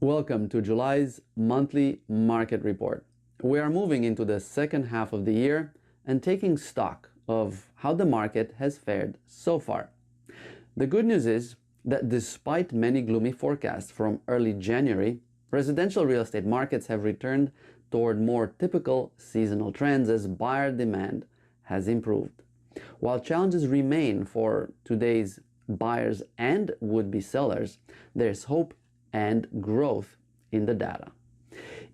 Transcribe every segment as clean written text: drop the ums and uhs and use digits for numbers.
Welcome to July's monthly market report. We are moving into the second half of the year and taking stock of how the market has fared so far. The good news is that despite many gloomy forecasts from early January, residential real estate markets have returned toward more typical seasonal trends as buyer demand has improved. While challenges remain for today's buyers and would-be sellers, there's hope and growth in the data.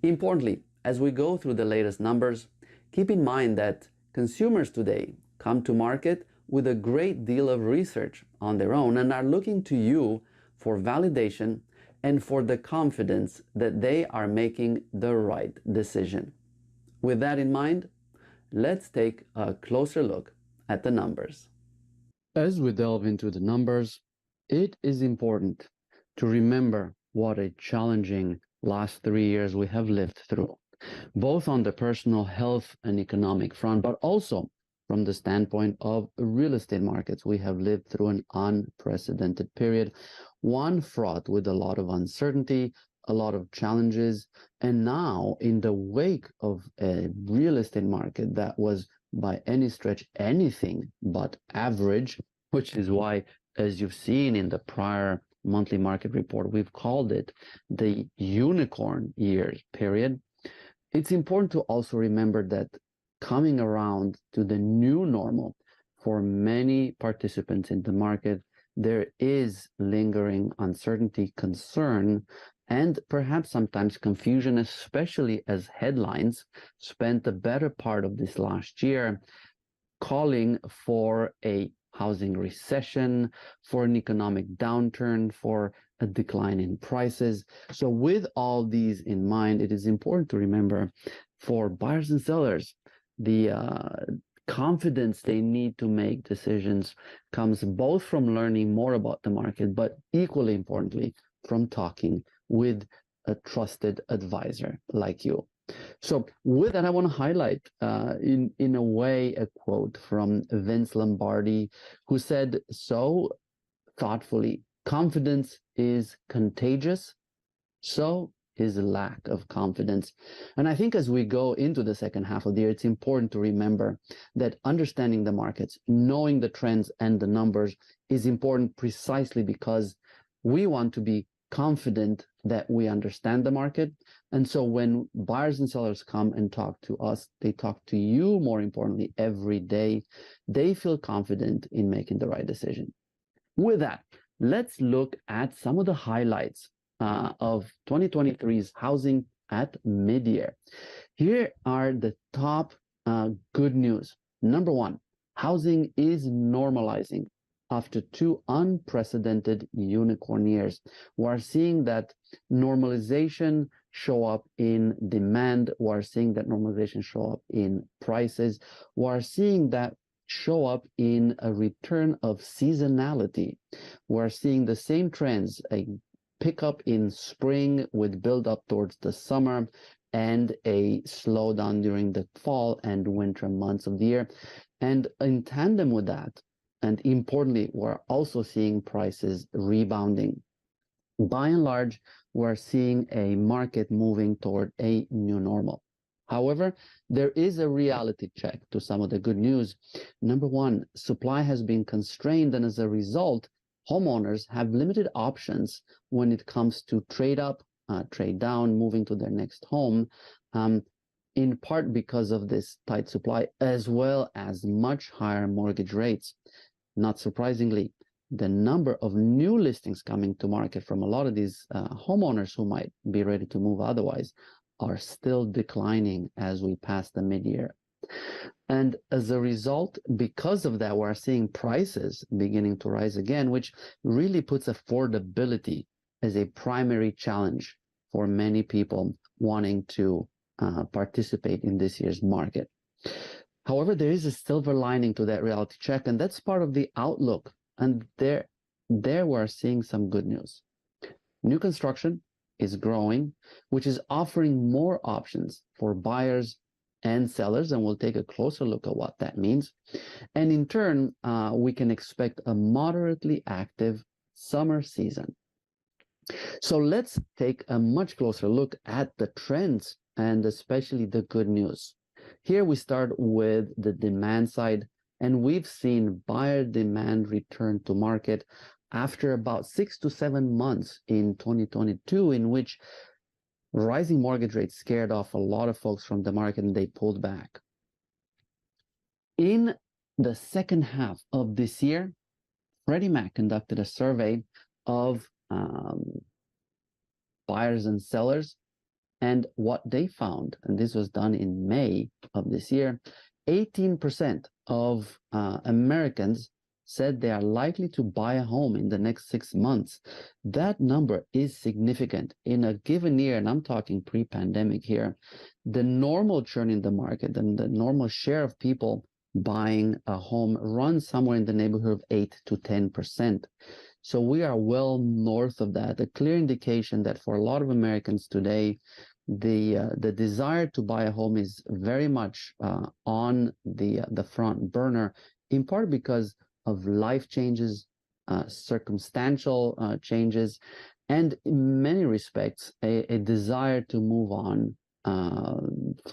Importantly, as we go through the latest numbers, keep in mind that consumers today come to market with a great deal of research on their own and are looking to you for validation and for the confidence that they are making the right decision. With that in mind, let's take a closer look at the numbers. As we delve into the numbers, it is important to remember what a challenging last 3 years we have lived through, both on the personal health and economic front, but also from the standpoint of real estate markets. We have lived through an unprecedented period, one fraught with a lot of uncertainty, a lot of challenges, and now in the wake of a real estate market that was by any stretch anything but average, which is why, as you've seen in the prior monthly market report, we've called it the unicorn year period. It's important to also remember that coming around to the new normal for many participants in the market, there is lingering uncertainty, concern, and perhaps sometimes confusion, especially as headlines spent the better part of this last year calling for a housing recession, for an economic downturn, for a decline in prices. So with all these in mind, it is important to remember for buyers and sellers, the confidence they need to make decisions comes both from learning more about the market, but equally importantly, from talking with a trusted advisor like you. So with that, I want to highlight in a way a quote from Vince Lombardi, who said so thoughtfully, confidence is contagious, so is lack of confidence. And I think as we go into the second half of the year, it's important to remember that understanding the markets, knowing the trends and the numbers is important precisely because we want to be confident that we understand the market. And so when buyers and sellers come and talk to us, they talk to you, more importantly, every day, they feel confident in making the right decision. With that, let's look at some of the highlights of 2023's housing at mid-year. Here are the top good news. Number one, housing is normalizing. After two unprecedented unicorn years, we're seeing that normalization show up in demand. We're seeing that normalization show up in prices. We're seeing that show up in a return of seasonality. We're seeing the same trends, a pickup in spring with build up towards the summer and a slowdown during the fall and winter months of the year. And in tandem with that, and importantly, we're also seeing prices rebounding. By and large, we're seeing a market moving toward a new normal. However, there is a reality check to some of the good news. Number one, supply has been constrained, and as a result, homeowners have limited options when it comes to trade up, trade down, moving to their next home, in part because of this tight supply, as well as much higher mortgage rates. Not surprisingly, the number of new listings coming to market from a lot of these homeowners who might be ready to move otherwise are still declining as we pass the mid-year. And as a result, because of that, we're seeing prices beginning to rise again, which really puts affordability as a primary challenge for many people wanting to participate in this year's market. However, there is a silver lining to that reality check, and that's part of the outlook. And there we're seeing some good news. New construction is growing, which is offering more options for buyers and sellers, and we'll take a closer look at what that means. And in turn, we can expect a moderately active summer season. So let's take a much closer look at the trends and especially the good news. Here we start with the demand side, and we've seen buyer demand return to market after about 6 to 7 months in 2022, in which rising mortgage rates scared off a lot of folks from the market and they pulled back. In the second half of this year, Freddie Mac conducted a survey of buyers and sellers. And what they found, and this was done in May of this year, 18% of Americans said they are likely to buy a home in the next 6 months. That number is significant. In a given year, and I'm talking pre-pandemic here, the normal churn in the market and the normal share of people buying a home runs somewhere in the neighborhood of 8 to 10%. So we are well north of that, a clear indication that for a lot of Americans today, the desire to buy a home is very much on the front burner, in part because of life changes, circumstantial changes, and in many respects, a desire to move on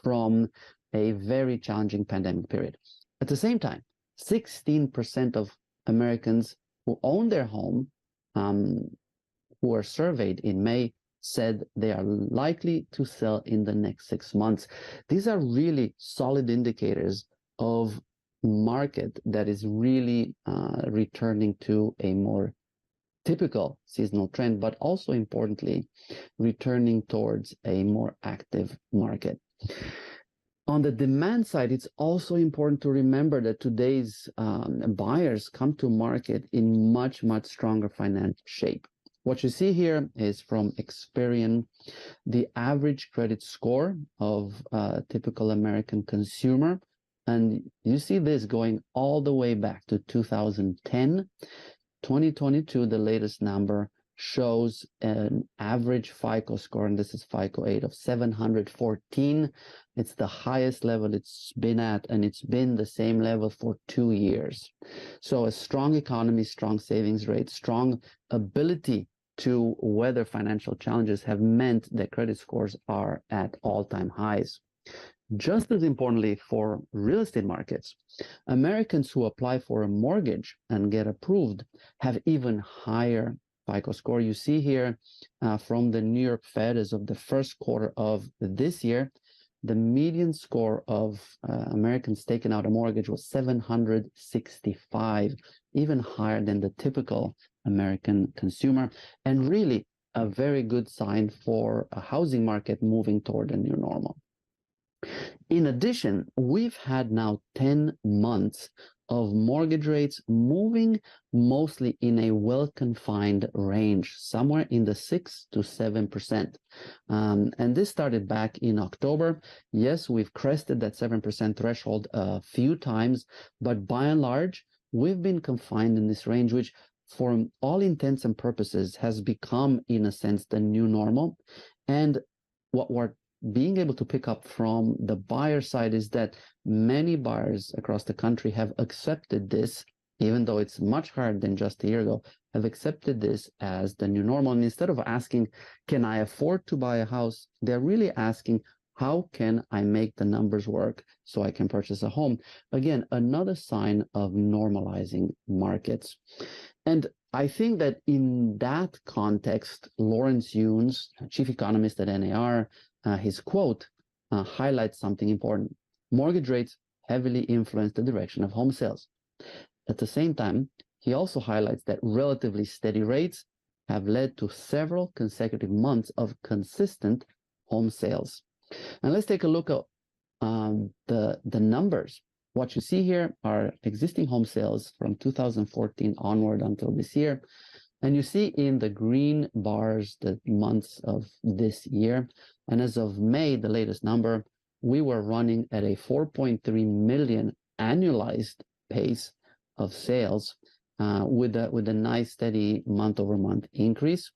from a very challenging pandemic period. At the same time, 16% of Americans who own their home, who were surveyed in May, said they are likely to sell in the next 6 months. These are really solid indicators of market that is really returning to a more typical seasonal trend, but also importantly, returning towards a more active market. On the demand side, it's also important to remember that today's buyers come to market in much, much stronger financial shape. What you see here is from Experian, the average credit score of a typical American consumer. And you see this going all the way back to 2010. 2022, the latest number, shows an average FICO score, and this is FICO 8, of 714. It's the highest level it's been at, and it's been the same level for 2 years. So a strong economy, strong savings rate, strong ability to weather financial challenges have meant that credit scores are at all-time highs. Just as importantly for real estate markets, Americans who apply for a mortgage and get approved have even higher FICO score. You see here from the New York Fed as of the first quarter of this year, the median score of Americans taking out a mortgage was 765, even higher than the typical American consumer, and really a very good sign for a housing market moving toward a new normal. In addition, we've had now 10 months of mortgage rates moving mostly in a well-confined range, somewhere in the 6 to 7%. And this started back in October. Yes, we've crested that 7% threshold a few times, but by and large, we've been confined in this range, which for all intents and purposes has become, in a sense, the new normal. And what we're being able to pick up from the buyer side is that many buyers across the country have accepted this, even though it's much higher than just a year ago, have accepted this as the new normal. And instead of asking, can I afford to buy a house? They're really asking, how can I make the numbers work so I can purchase a home? Again, another sign of normalizing markets. And I think that in that context, Lawrence Yunes, chief economist at NAR, his quote highlights something important. Mortgage rates heavily influence the direction of home sales. At the same time, he also highlights that relatively steady rates have led to several consecutive months of consistent home sales. And let's take a look at the numbers. What you see here are existing home sales from 2014 onward until this year. And you see in the green bars the months of this year. And as of May, the latest number, we were running at a 4.3 million annualized pace of sales with a nice steady month-over-month increase.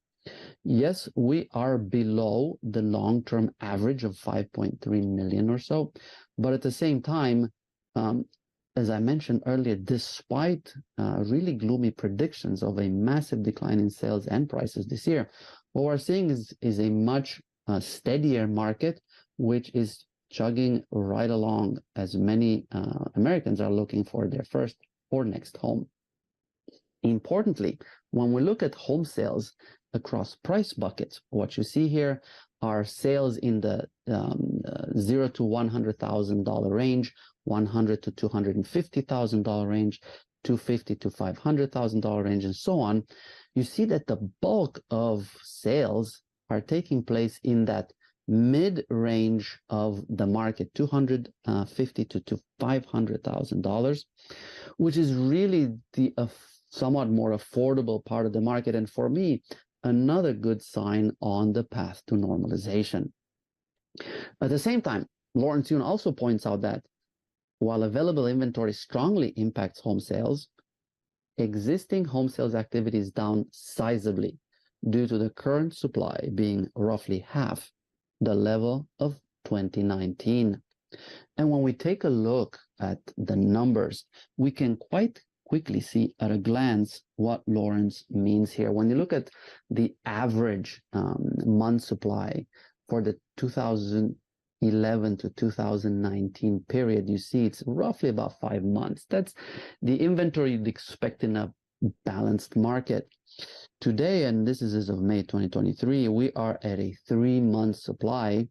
Yes, we are below the long-term average of 5.3 million or so, but at the same time, as I mentioned earlier, despite really gloomy predictions of a massive decline in sales and prices this year, What we're seeing is a much steadier market, which is chugging right along as many Americans are looking for their first or next home. Importantly, when we look at home sales across price buckets, what you see here are sales in the $0 to $100,000 range, $100 to $250,000 range, $250 to $500,000 range, and so on. You see that the bulk of sales are taking place in that mid-range of the market, $250,000 to $500,000, which is really the somewhat more affordable part of the market. And for me, another good sign on the path to normalization. At the same time, Lawrence Yun also points out that while available inventory strongly impacts home sales, existing home sales activity is down sizably due to the current supply being roughly half the level of 2019. And when we take a look at the numbers, we can quite quickly see at a glance what Lawrence means here. When you look at the average month supply for the 2011 to 2019 period, you see it's roughly about 5 months. That's the inventory you'd expect in a balanced market. Today, and this is as of May 2023, we are at a 3-month supply,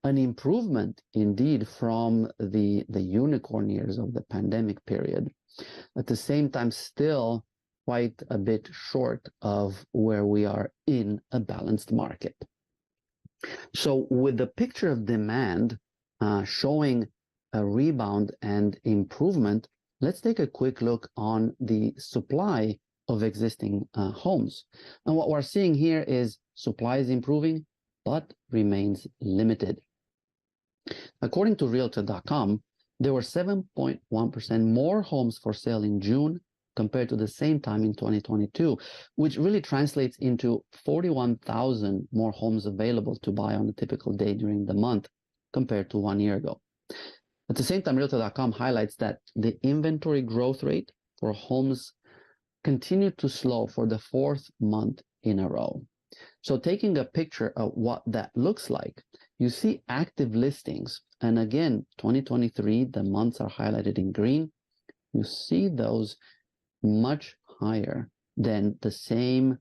an improvement indeed from the unicorn years of the pandemic period. At the same time, still quite a bit short of where we are in a balanced market. So with the picture of demand showing a rebound and improvement, let's take a quick look on the supply of existing homes. And what we're seeing here is supply is improving, but remains limited. According to Realtor.com, there were 7.1% more homes for sale in June compared to the same time in 2022, which really translates into 41,000 more homes available to buy on a typical day during the month compared to 1 year ago. At the same time, Realtor.com highlights that the inventory growth rate for homes continued to slow for the 4th month in a row. So taking a picture of what that looks like, you see active listings. And again, 2023, the months are highlighted in green. You see those much higher than the same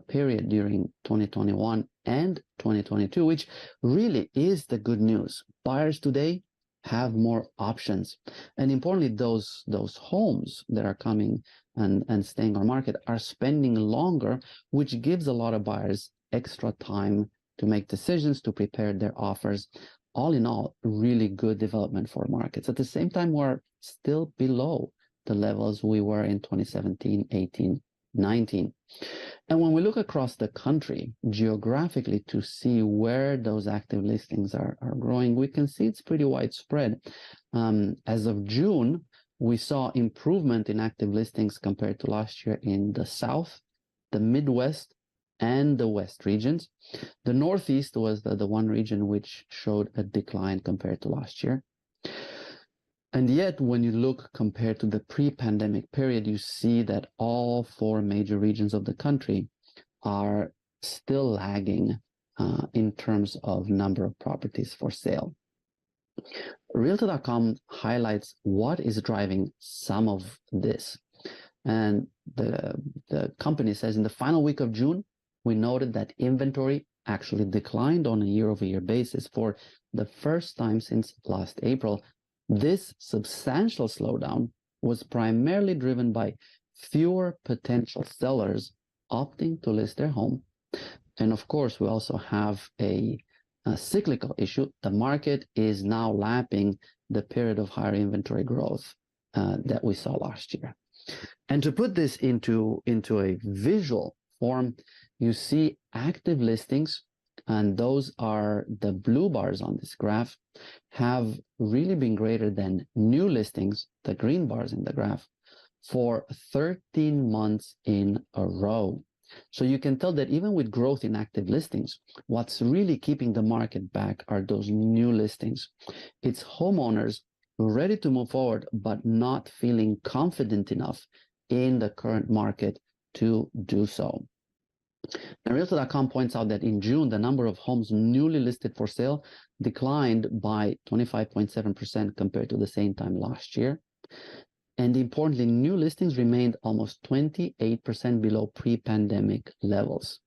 period during 2021 and 2022, which really is the good news. Buyers today have more options. And importantly, those homes that are coming and staying on market are spending longer, which gives a lot of buyers extra time to make decisions, to prepare their offers. All in all, really good development for markets. At the same time, we're still below the levels we were in 2017, 18, 19. And when we look across the country geographically to see where those active listings are growing, we can see it's pretty widespread. As of June, we saw improvement in active listings compared to last year in the South, the Midwest, and the West regions. The Northeast was the one region which showed a decline compared to last year. And yet, when you look compared to the pre-pandemic period, you see that all 4 major regions of the country are still lagging in terms of number of properties for sale. Realtor.com highlights what is driving some of this. And the company says in the final week of June, we noted that inventory actually declined on a year-over-year basis for the first time since last April. This substantial slowdown was primarily driven by fewer potential sellers opting to list their home. And of course, we also have a cyclical issue. The market is now lapping the period of higher inventory growth that we saw last year. And to put this into a visual form, you see active listings, and those are the blue bars on this graph, have really been greater than new listings, the green bars in the graph, for 13 months in a row. So you can tell that even with growth in active listings, what's really keeping the market back are those new listings. It's homeowners ready to move forward, but not feeling confident enough in the current market to do so. Now, Realtor.com points out that in June, the number of homes newly listed for sale declined by 25.7% compared to the same time last year. And importantly, new listings remained almost 28% below pre-pandemic levels.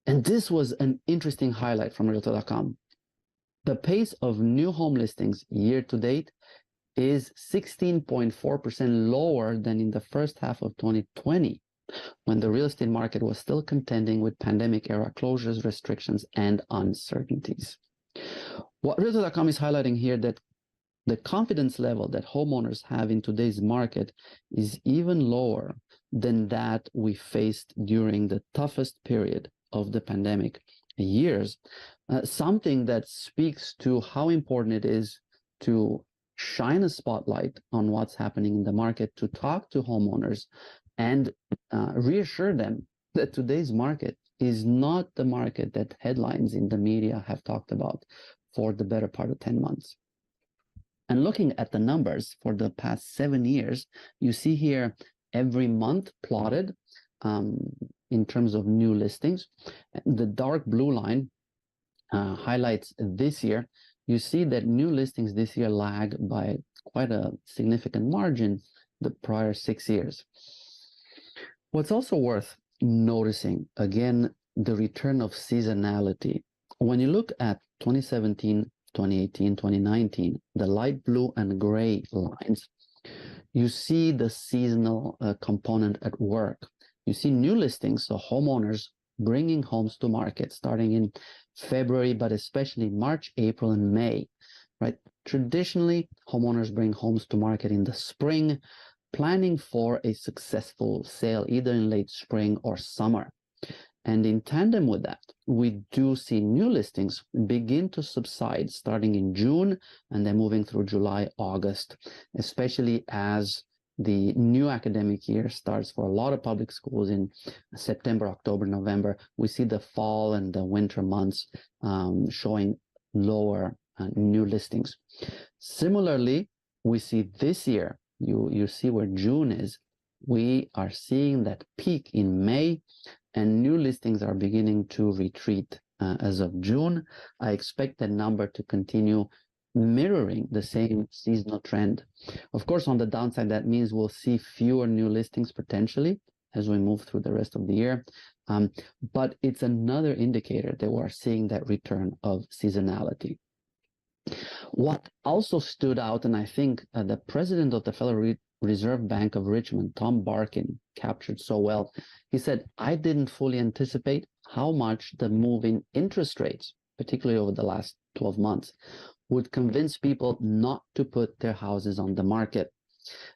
And this was an interesting highlight from Realtor.com. The pace of new home listings year to date is 16.4% lower than in the first half of 2020, when the real estate market was still contending with pandemic-era closures, restrictions, and uncertainties. What Realtor.com is highlighting here that the confidence level that homeowners have in today's market is even lower than that we faced during the toughest period of the pandemic years, something that speaks to how important it is to shine a spotlight on what's happening in the market, to talk to homeowners and reassure them that today's market is not the market that headlines in the media have talked about for the better part of 10 months. And looking at the numbers for the past 7 years, you see here every month plotted in terms of new listings. The dark blue line highlights this year. You see that new listings this year lag by quite a significant margin the prior 6 years. What's also worth noticing, again, the return of seasonality. When you look at 2017, 2018, 2019, the light blue and gray lines, you see the seasonal component at work. You see new listings, so homeowners bringing homes to market starting in February, but especially March, April, and May, right? Traditionally, homeowners bring homes to market in the spring, planning for a successful sale either in late spring or summer. And in tandem with that, we do see new listings begin to subside starting in June and then moving through July, August, especially as the new academic year starts for a lot of public schools in September, October, November. We see the fall and the winter months showing lower new listings. Similarly, we see this year, you see where June is, we are seeing that peak in May, and new listings are beginning to retreat as of June. I expect that number to continue mirroring the same seasonal trend. Of course, on the downside, that means we'll see fewer new listings potentially as we move through the rest of the year. But it's another indicator that we're seeing that return of seasonality. What also stood out, and I think the president of the Federal Reserve Bank of Richmond, Tom Barkin, captured so well. He said, I didn't fully anticipate how much the move in interest rates, particularly over the last 12 months, would convince people not to put their houses on the market.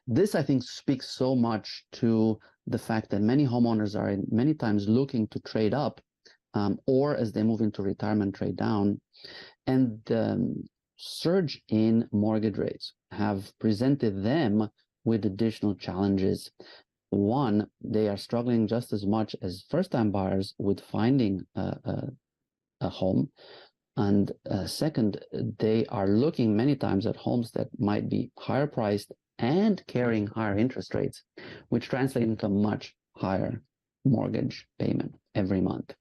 This, I think, speaks so much to the fact that many homeowners are many times looking to trade up or as they move into retirement, trade down. And the surge in mortgage rates have presented them with additional challenges. One, they are struggling just as much as first-time buyers with finding a home. And second, they are looking many times at homes that might be higher priced and carrying higher interest rates, which translate into a much higher mortgage payment every month.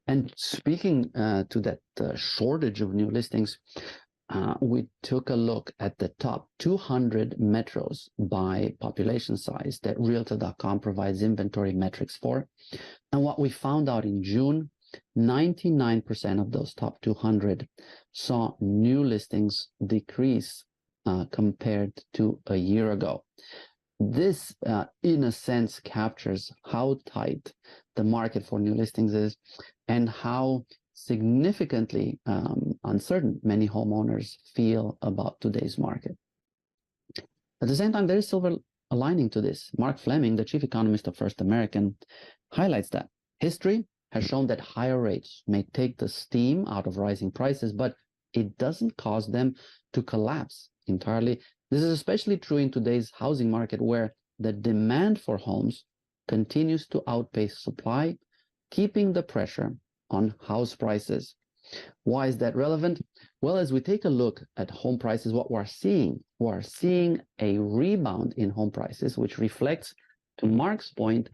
And speaking to that shortage of new listings, we took a look at the top 200 metros by population size that Realtor.com provides inventory metrics for. And what we found out in June, 99% of those top 200 saw new listings decrease compared to a year ago. This, in a sense, captures how tight the market for new listings is and how significantly uncertain many homeowners feel about today's market. At the same time, there is silver lining to this. Mark Fleming, the chief economist of First American, highlights that history has shown that higher rates may take the steam out of rising prices, but it doesn't cause them to collapse entirely. This is especially true in today's housing market, where the demand for homes continues to outpace supply, keeping the pressure on house prices. Why is that relevant? Well, as we take a look at home prices, what we're seeing a rebound in home prices, which reflects, to Mark's point,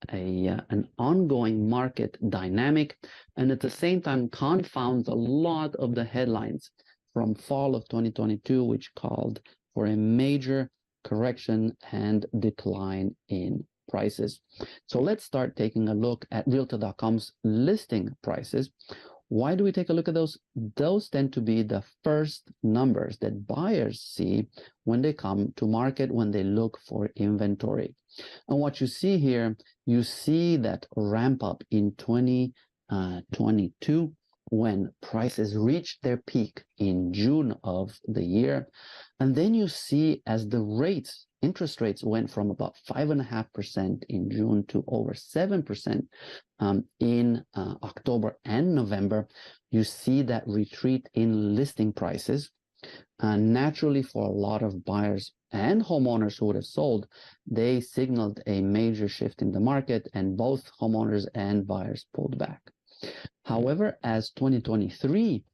an ongoing market dynamic, and at the same time confounds a lot of the headlines from fall of 2022, which called for a major correction and decline in prices. So let's start taking a look at Realtor.com's listing prices. Why do we take a look at those? Those tend to be the first numbers that buyers see when they come to market, when they look for inventory. And what you see here, you see that ramp up in 2022 when prices reached their peak in June of the year. And then you see as the rates, interest rates went from about 5.5% in June to over 7% in October and November, you see that retreat in listing prices. Naturally, for a lot of buyers and homeowners who would have sold, they signaled a major shift in the market, and both homeowners and buyers pulled back. However, as 2023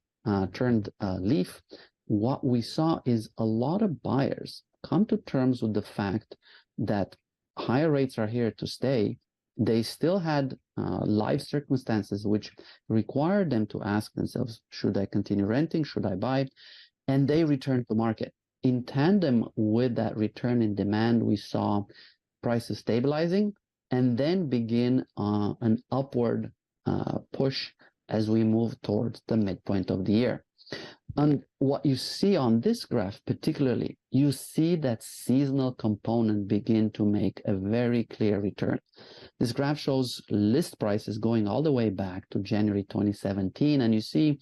turned a leaf, what we saw is a lot of buyers come to terms with the fact that higher rates are here to stay. They still had life circumstances which required them to ask themselves, should I continue renting? Should I buy? And they returned to market. In tandem with that return in demand, we saw prices stabilizing and then begin an upward push as we move towards the midpoint of the year. And what you see on this graph particularly, you see that seasonal component begin to make a very clear return. This graph shows list prices going all the way back to January 2017, and you see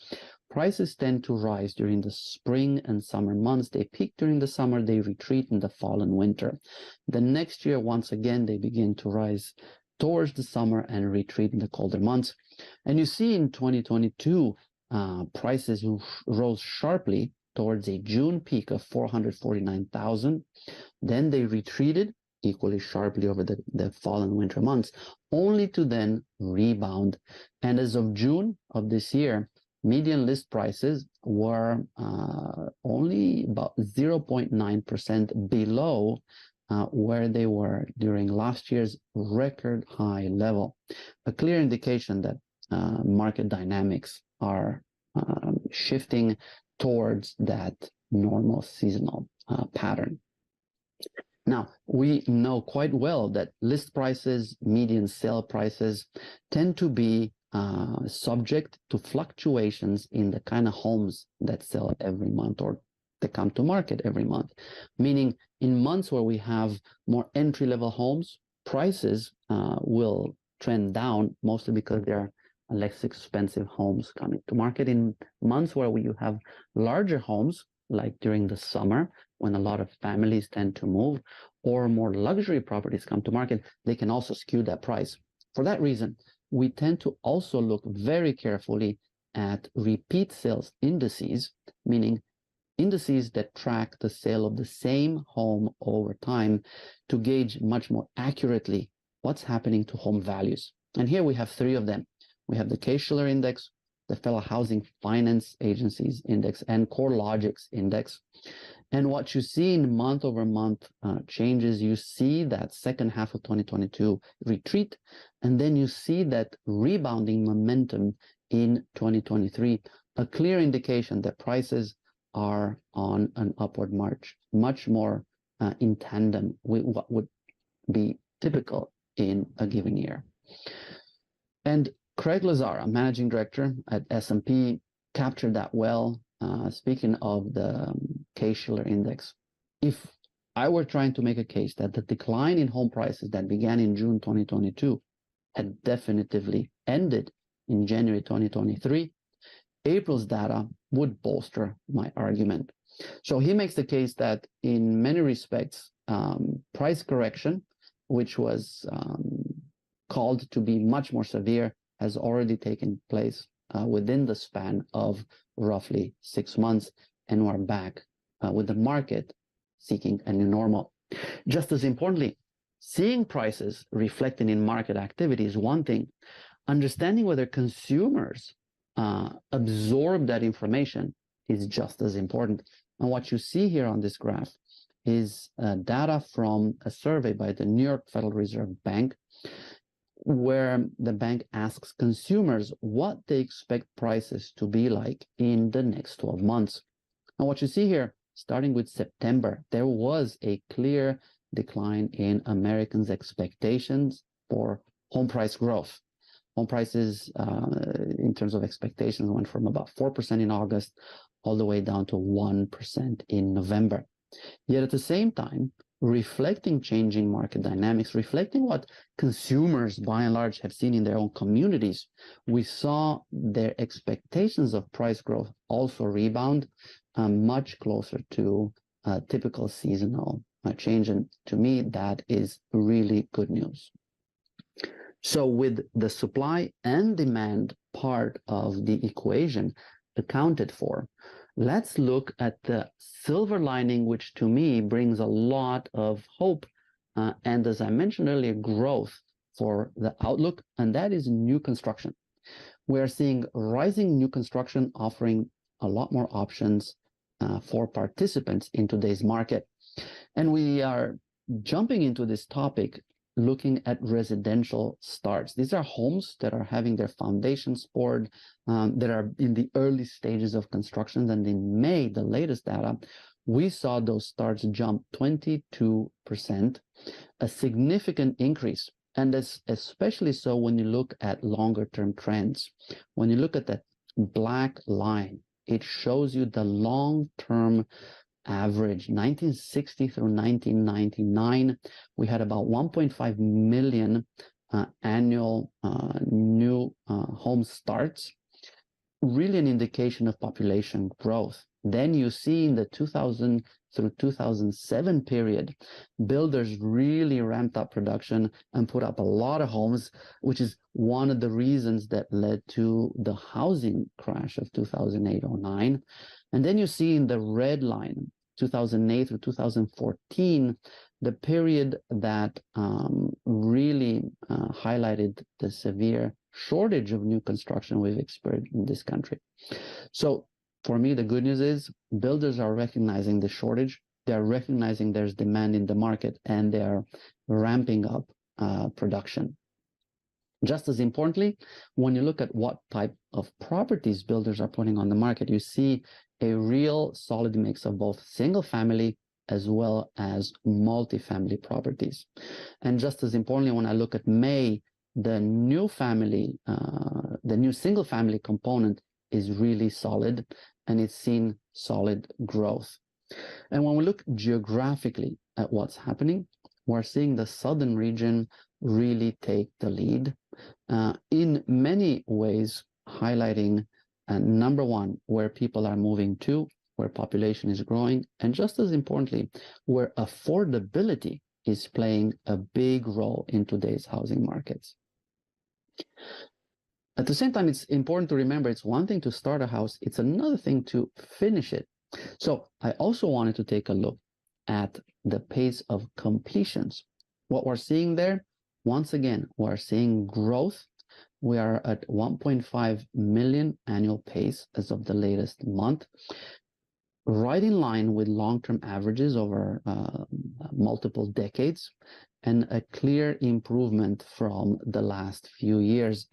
prices tend to rise during the spring and summer months. They peak during the summer, they retreat in the fall and winter. The next year, once again, they begin to rise towards the summer and retreat in the colder months. And you see in 2022, prices rose sharply towards a June peak of 449,000. Then they retreated equally sharply over the fall and winter months, only to then rebound. And as of June of this year, median list prices were only about 0.9% below where they were during last year's record high level. A clear indication that market dynamics are shifting towards that normal seasonal pattern. Now, we know quite well that list prices, median sale prices tend to be subject to fluctuations in the kind of homes that sell every month or that come to market every month. Meaning in months where we have more entry-level homes, prices will trend down, mostly because they're less expensive homes coming to market. In months where you have larger homes, like during the summer, when a lot of families tend to move, or more luxury properties come to market, they can also skew that price. For that reason, we tend to also look very carefully at repeat sales indices, meaning indices that track the sale of the same home over time to gauge much more accurately what's happening to home values. And here we have three of them. We have the Case-Shiller Index, the Fellow Housing Finance Agencies Index, and CoreLogic's Index. And what you see in month-over-month changes, you see that second half of 2022 retreat, and then you see that rebounding momentum in 2023, a clear indication that prices are on an upward march, much more in tandem with what would be typical in a given year. And Craig Lazara, managing director at S&P, captured that well. Speaking of the Case-Shiller Index, if I were trying to make a case that the decline in home prices that began in June 2022 had definitively ended in January 2023, April's data would bolster my argument. So he makes the case that in many respects, price correction, which was called to be much more severe, has already taken place within the span of roughly 6 months, and we're back with the market seeking a new normal. Just as importantly, seeing prices reflected in market activity is one thing. Understanding whether consumers absorb that information is just as important. And what you see here on this graph is data from a survey by the New York Federal Reserve Bank. where the bank asks consumers what they expect prices to be like in the next 12 months. And what you see here, starting with September, there was a clear decline in Americans' expectations for home price growth. Home prices, in terms of expectations, went from about 4% in August all the way down to 1% in November. Yet at the same time, reflecting changing market dynamics, reflecting what consumers by and large have seen in their own communities, we saw their expectations of price growth also rebound much closer to typical seasonal change. And to me, that is really good news. So with the supply and demand part of the equation accounted for, let's look at the silver lining, which to me brings a lot of hope and, as I mentioned earlier, growth for the outlook, and that is new construction. We are seeing rising new construction offering a lot more options for participants in today's market. And we are jumping into this topic looking at residential starts. These are homes that are having their foundations poured, that are in the early stages of construction. And in May, the latest data, we saw those starts jump 22%, a significant increase. And that's especially so when you look at longer term trends. When you look at that black line, it shows you the long-term average. 1960 through 1999, we had about 1.5 million annual new home starts, really an indication of population growth. Then you see in the 2000 through 2007 period, builders really ramped up production and put up a lot of homes, which is one of the reasons that led to the housing crash of 2008-09. And then you see in the red line, 2008 through 2014, the period that really highlighted the severe shortage of new construction we've experienced in this country. So for me, the good news is builders are recognizing the shortage. They're recognizing there's demand in the market, and they're ramping up production. Just as importantly, when you look at what type of properties builders are putting on the market, you see a real solid mix of both single family as well as multifamily properties. And just as importantly, when I look at May, the new single family component is really solid, and it's seen solid growth. And when we look geographically at what's happening, we're seeing the southern region really take the lead in many ways, highlighting number one, where people are moving to, where population is growing, and just as importantly, where affordability is playing a big role in today's housing markets. At the same time, it's important to remember it's one thing to start a house, it's another thing to finish it. So I also wanted to take a look at the pace of completions. What we're seeing there, once again, we're seeing growth. We are at 1.5 million annual pace as of the latest month, right in line with long-term averages over multiple decades, and a clear improvement from the last few years.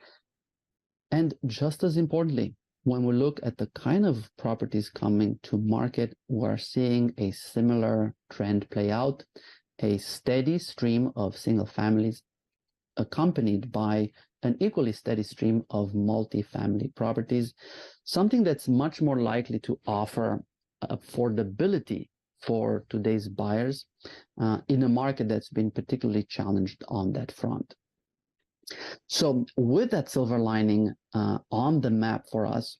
And just as importantly, when we look at the kind of properties coming to market, we're seeing a similar trend play out, a steady stream of single families accompanied by an equally steady stream of multifamily properties, something that's much more likely to offer affordability for today's buyers in a market that's been particularly challenged on that front. So with that silver lining on the map for us,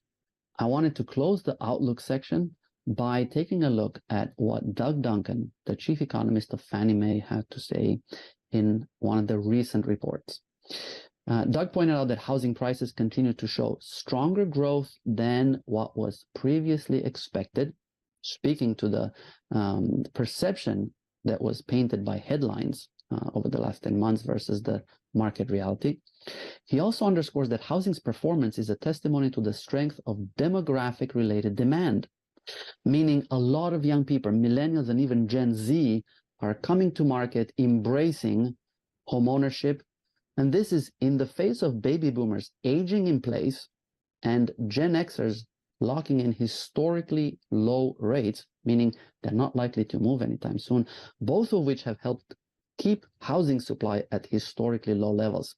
I wanted to close the Outlook section by taking a look at what Doug Duncan, the chief economist of Fannie Mae, had to say in one of the recent reports. Doug pointed out that housing prices continue to show stronger growth than what was previously expected, speaking to the perception that was painted by headlines over the last 10 months versus the market reality. He also underscores that housing's performance is a testimony to the strength of demographic-related demand, meaning a lot of young people, millennials and even Gen Z, are coming to market, embracing home ownership, And this is in the face of baby boomers aging in place and Gen Xers locking in historically low rates, meaning they're not likely to move anytime soon, both of which have helped keep housing supply at historically low levels.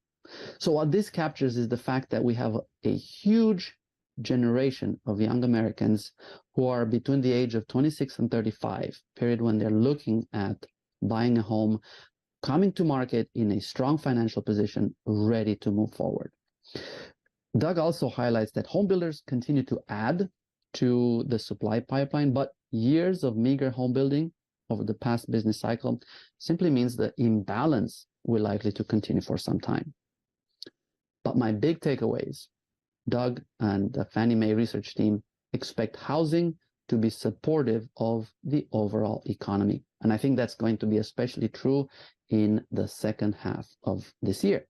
So what this captures is the fact that we have a huge generation of young Americans who are between the age of 26 and 35, period when they're looking at buying a home, coming to market in a strong financial position, ready to move forward. Doug also highlights that home builders continue to add to the supply pipeline, but years of meager home building over the past business cycle simply means the imbalance will likely to continue for some time. But my big takeaways, Doug and the Fannie Mae research team expect housing to be supportive of the overall economy. And I think that's going to be especially true in the second half of this year.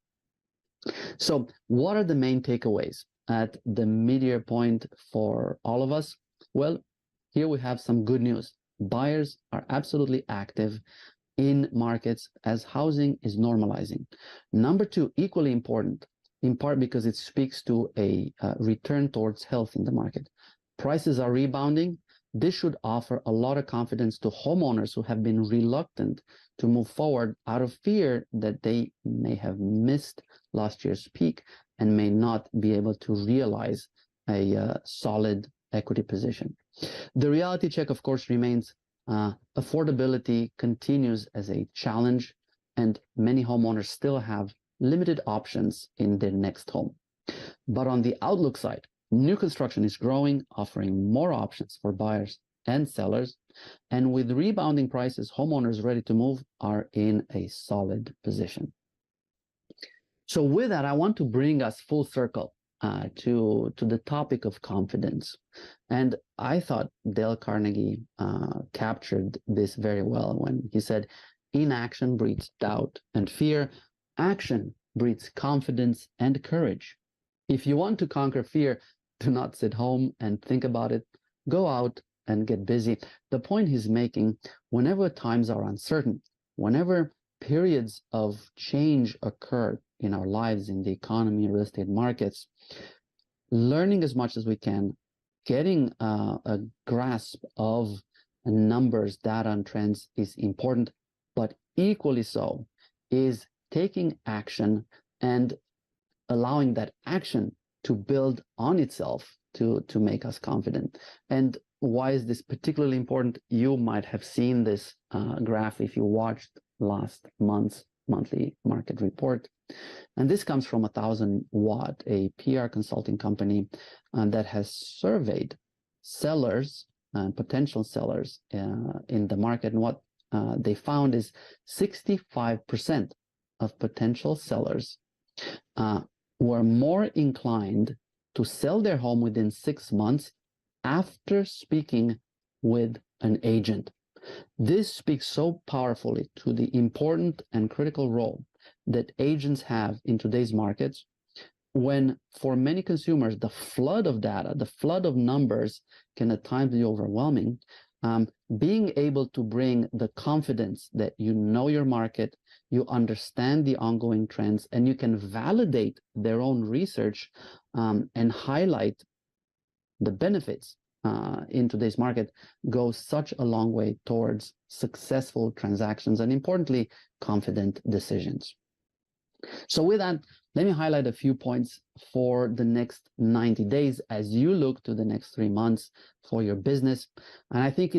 So what are the main takeaways at the mid-year point for all of us? Well, here we have some good news. Buyers are absolutely active in markets as housing is normalizing. Number two, equally important, in part because it speaks to a return towards health in the market. Prices are rebounding. This should offer a lot of confidence to homeowners who have been reluctant to move forward out of fear that they may have missed last year's peak and may not be able to realize a solid equity position. The reality check, of course, remains affordability continues as a challenge, and many homeowners still have limited options in their next home. But on the outlook side, new construction is growing, offering more options for buyers and sellers. And with rebounding prices, homeowners ready to move are in a solid position. So with that, I want to bring us full circle to the topic of confidence. And I thought Dale Carnegie captured this very well when he said, inaction breeds doubt and fear. Action breeds confidence and courage. If you want to conquer fear, do not sit home and think about it. Go out and get busy. The point he's making, whenever times are uncertain, whenever periods of change occur in our lives, in the economy, real estate markets, learning as much as we can, getting a grasp of numbers, data, and trends is important, but equally so is taking action and allowing that action to build on itself to make us confident. And why is this particularly important? You might have seen this graph if you watched last month's monthly market report. And this comes from 1000 Watt, a PR consulting company that has surveyed sellers and potential sellers in the market. And what they found is 65% of potential sellers were more inclined to sell their home within 6 months after speaking with an agent. This speaks so powerfully to the important and critical role that agents have in today's markets, when for many consumers, the flood of data, the flood of numbers can at times be overwhelming. Being able to bring the confidence that you know your market, you understand the ongoing trends, and you can validate their own research and highlight the benefits in today's market goes such a long way towards successful transactions and, importantly, confident decisions. So with that, let me highlight a few points for the next 90 days as you look to the next 3 months for your business. And I think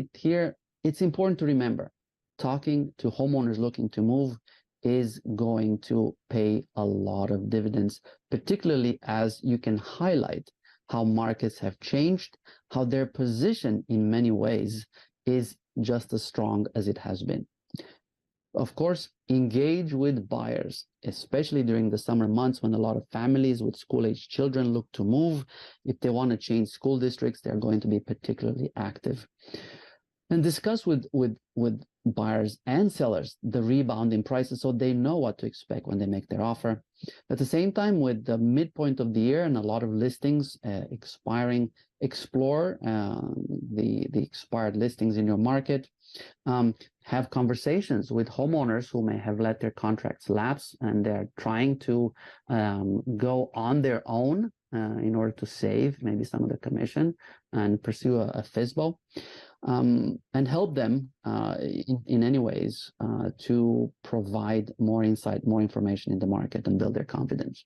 it's important to remember, talking to homeowners looking to move is going to pay a lot of dividends, particularly as you can highlight how markets have changed, how their position in many ways is just as strong as it has been. Of course, engage with buyers, especially during the summer months when a lot of families with school-age children look to move. If they want to change school districts, they're going to be particularly active. And discuss with buyers and sellers the rebound in prices so they know what to expect when they make their offer. At the same time, with the midpoint of the year and a lot of listings expiring, explore the expired listings in your market. Have conversations with homeowners who may have let their contracts lapse and they're trying to go on their own in order to save maybe some of the commission and pursue a FSBO. And help them in any ways to provide more insight, more information in the market and build their confidence.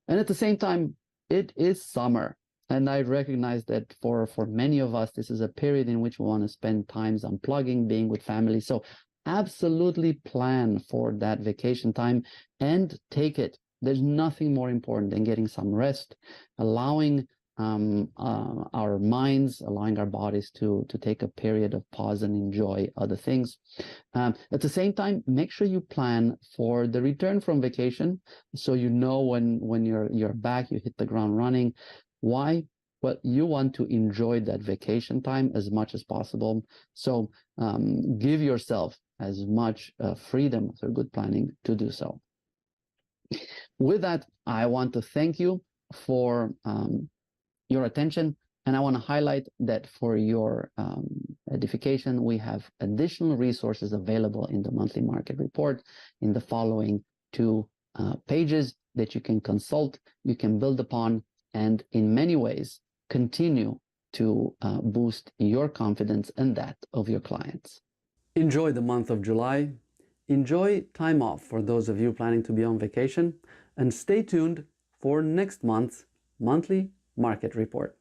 And at the same time, it is summer. And I recognize that for many of us, this is a period in which we want to spend times unplugging, being with family. So absolutely plan for that vacation time and take it. There's nothing more important than getting some rest, allowing our minds, allowing our bodies to take a period of pause and enjoy other things. At the same time, make sure you plan for the return from vacation, so you know when you're back, you hit the ground running. Why? Well, you want to enjoy that vacation time as much as possible. So give yourself as much freedom through good planning to do so. With that, I want to thank you for your attention. And I want to highlight that for your edification, we have additional resources available in the monthly market report in the following 2 pages that you can consult, you can build upon, and in many ways continue to boost your confidence and that of your clients. Enjoy the month of July. Enjoy time off for those of you planning to be on vacation, and stay tuned for next month's monthly market report.